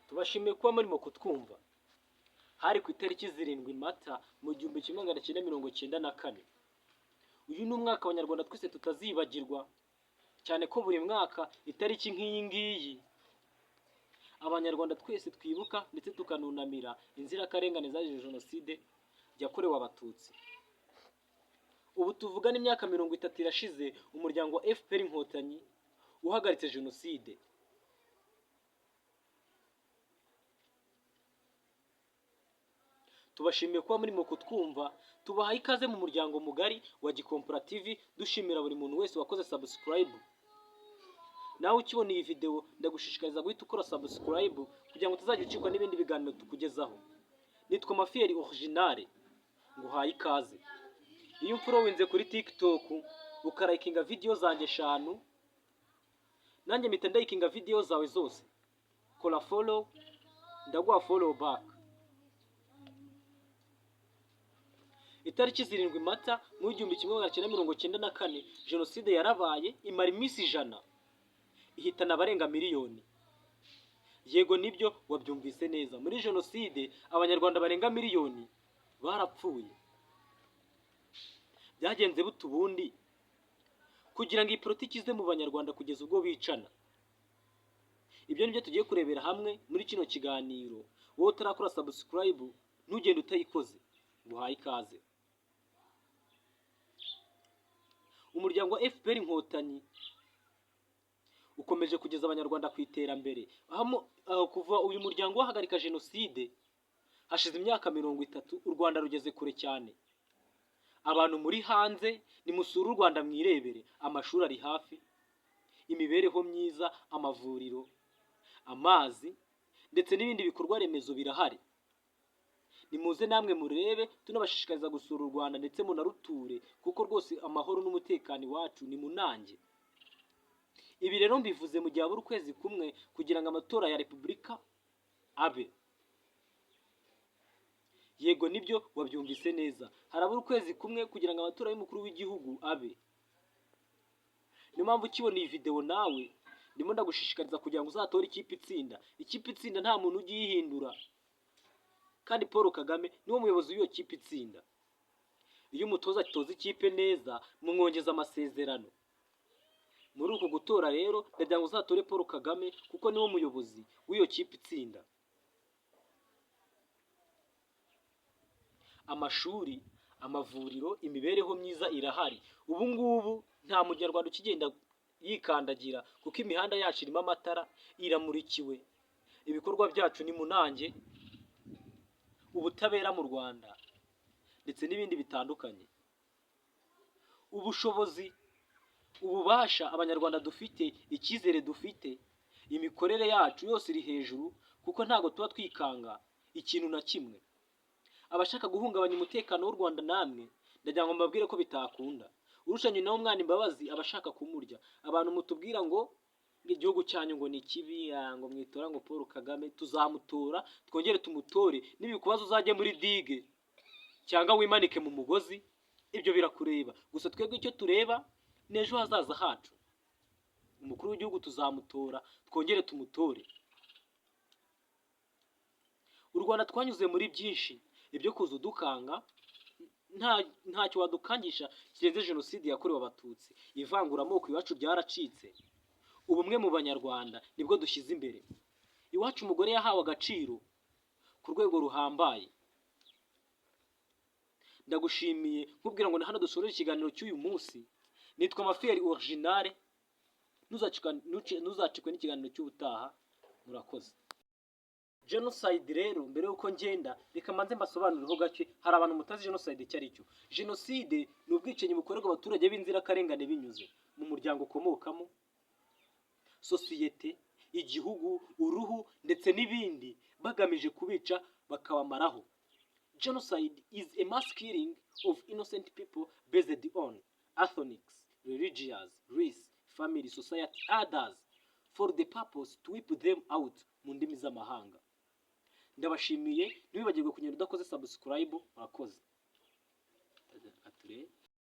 Tubashimiye kuba murimo kutwumva. Hari ku itariki 7 Mata mu 1994. Uyu ni umwaka abanyarwanda twese tutazibagirwa, cyane ko buri mwaka itariki nk'iyi ngiyi abanyarwanda twese twibuka ndetse tukanunamira inzirakarengane zazize jenoside yakorewe abatutsi. Ubu tuvugana imyaka 30 irashize umuryango wa FPR Inkotanyi uhagaritse jenoside. Tubashimiye kuba murimo kutwumva, tubahaye ikaze mu muryango mugari wa Gikompora TV, dushimira buri muntu wese wakoze subscribe. Nawe ukibona iyi video ndagushishikariza guhita ukora subscribe kugira ngo tuzajya ucikwa n'ibindi biganiro tukugezaho. Nitwa Mafieri Original, nguhaye ikaze. Iyo umfollowinze kuri TikTok ukarayikinga video zanjye 5, nanjye mpita ndayikinga video zawe zose. Kora follow, ndaguha follow back. Itariki 7 Mata mu 1994 jenoside yarabaye imara iminsi 100, ihitana abarenga miliyoni. Yego nibyo wabyumvise neza, muri jenoside abanyarwanda barenga miliyoni barapfuye. Byagenze butubundi kugira ngo iyi politiki ize mu banyarwanda kugeza ubwo bicana. Ibyo nibyo tugiye kurebera hamwe muri kino kiganiro. Wowe utarakora subscribe ntugende utayikoze, nguhaye ikaze. Umuryango wa FPR Inkotanyi ukomeje kugeza abanyarwanda ku iterambere. Kuva uyu muryango wahagarika jenoside hashize imyaka 30, u Rwanda rugeze kure cyane. Abantu muri hanze nimusura u Rwanda mwirebere, amashuri ari hafi, imibereho myiza, amavuriro, amazi ndetse n'ibindi bikorwa remezo birahari. Nimuze namwe murebe, tunabashishikariza gusura u Rwanda ndetse munaruture, kuko rwose amahoro n'umutekano iwacu ni munange. Ibi rero mbivuze mu gihe abura ukwezi kumwe kugira ngo amatora ya Repubulika abe. Yego nibyo wabyumvise neza, harabura ukwezi kumwe kugira ngo amatora y'umukuru w'igihugu abe. Niyo mpamvu ukibona iyi video nawe ndimo ndagushishikariza kugira ngo uzatore ikipe itsinda. Ikipe itsinda nta muntu ugihindura, kandi Paul Kagame niwo muyobozi w'iyo kipe itsinda. Iyo umutoza atoza ikipe neza mumwongeza amasezerano. Muri uko gutora rero ndagira ngo uzatore Paul Kagame kuko niwo muyobozi w'iyo kipe itsinda. Amashuri, amavuriro, imibereho myiza irahari. Ubu ngubu nta munyarwanda ukigenda yikandagira kuko imihanda yacu irimo amatara, iramurikiwe. Ibikorwa byacu ni munange, ubutabera mu Rwanda ndetse n'ibindi bitandukanye. Ubushobozi, ububasha abanyarwanda dufite, icyizere dufite, imikorere yacu yose iri hejuru, kuko ntago tuba twikanga ikintu na kimwe. Abashaka guhungabanya umutekano w'u Rwanda namwe ndagira ngo mbabwire ko bitakunda. Urushanye nawo mwana imbabazi abashaka kumurya. Abantu mutubwira ngo igihugu cyanyu ngo ni kibi, ngo mwitora ngo Paul Kagame, tuzamutora, twongere tumutore, n'ibikubazo uzajye muri digue cyangwa wimanike mu mugozi, ibyo birakureba. Gusa twebwe icyo tureba nejo hazaza hacu. Umukuru w'igihugu tuzamutora, twongere tumutore. U Rwanda twanyuze muri byinshi, ibyo kuza udukanga ntacyo wadukangisha kirenze jenoside yakorewe abatutsi. Ivanguramoko iwacu ryaracitse. Ubumwe mu banyarwanda nibwo dushyize imbere. Iwacu umugore yahawe agaciro ku rwego ruhambaye. Ndagushimiye nkubwira ngo hano dusoreje ikiganiro cy'uyu munsi. Nitwa Mafieri Original, ntuzacikwe n'ikiganiro cy'ubutaha. Murakoze. Genocide rero mbere yuko ngenda reka manze mbasobanurireho gake. Hari abantu mutazi genocide icyo ari cyo. Genocide ni ubwicanyi bukorerwa abaturage b'inzirakarengane binyuze mu muryango ukomokamo, sosiyete, igihugu, uruhu ndetse n'ibindi, bagamije kubica bakabamaraho. Genocide is a mass killing of innocent people based on ethnics, religious, race, family, society, others for the purpose to wipe them out mu ndimi z'amahanga. Ndabashimiye, ntibibagirwe kunyura udakoze subscribe. Murakoze.